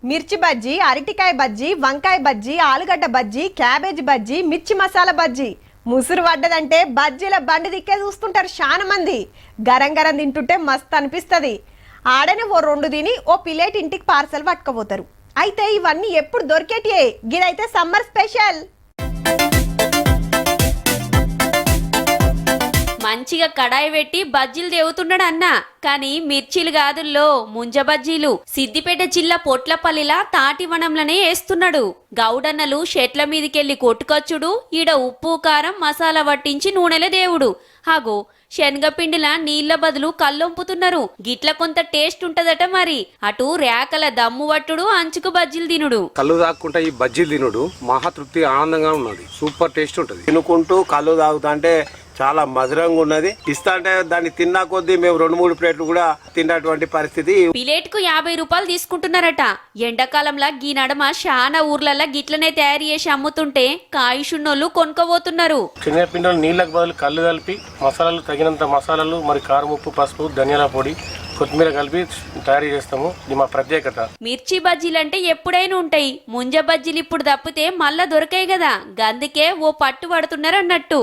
మిర్చి బజ్జీ, అరటికాయ బజ్జీ, వంకాయ బజ్జీ, ఆలుగడ్డ బజ్జీ, క్యాబేజ్ బజ్జీ, మిర్చి మసాలా బజ్జీ. ముసురు పడ్డదంటే బజ్జీల బండి దిక్కే చూస్తుంటారు చాలా మంది. గరం గరం తింటుంటే మస్తు అనిపిస్తుంది. ఆడనే ఓ 2 తిని ఓ ప్లేట్ ఇంటికి పార్సల్ పట్టుకుపోతారు. అయితే ఇవన్నీ ఎప్పుడు దొరికేటియే, గిదైతే సమ్మర్ స్పెషల్. మంచిగా కడాయి పెట్టి బజ్జీలు దేవుతున్నాడు అన్న. కానీ మిర్చీలు కాదుల్లో ముంజ బజ్జీలు. సిద్దిపేట జిల్లా పొట్లపల్లిలా తాటివనంలోనే వేస్తున్నాడు. గౌడన్నలు షెట్ల మీదికెళ్లి కొట్టుకొచ్చుడు, ఈడ ఉప్పు కారం మసాలా పట్టించి నూనెల దేవుడు. హాగో శనగపిండిలా నీళ్ల బదులు కల్లొంపుతున్నారు. గిట్ల కొంత టేస్ట్ ఉంటదట మరి. అటు రేకల దమ్ము పట్టుడు, అంచుకు బజ్జీలు తినుడు. కళ్ళు తాక్కుంటా ఈ బజ్జీలు తినుడు మహా తృప్తి ఆనందంగా ఉన్నది. సూపర్ టేస్ట్ ఉంటది. తినుకుంటూ కళ్ళు తాగుతా అంటే చాలా మధురంగా ఉన్నది. ఇస్తా అంటే దాన్ని తిన్నా కొద్దీ మేము 2-3 ప్లేట్లు కూడా తిన్నటువంటి పరిస్థితి. ప్లేట్కు 50 రూపాయలు తీసుకుంటున్నారట. ఎండాకాలంలో గీ నడమ శానా ఊర్లలా గిట్లనే తయారు చేసి అమ్ముతుంటే కాయుషున్నోళ్ళు కొనుక్కోబోతున్నారు. శనగపిండిలో నీళ్లకు బదులు కళ్ళు కలిపి మసాలాలు తగినంత మసాలాలు, మరి కారం, ఉప్పు, పసుపు, ధనియాల పొడి, కొత్తిమీర కలిపి తయారు చేస్తాము. ఇది మా ప్రత్యేకత. మిర్చి బజ్జీలంటే ఎప్పుడైనా ఉంటాయి. ముంజ బజ్జీలు ఇప్పుడు తప్పితే మళ్ళా దొరకాయి కదా. గందుకే ఓ పట్టు పడుతున్నారు అన్నట్టు.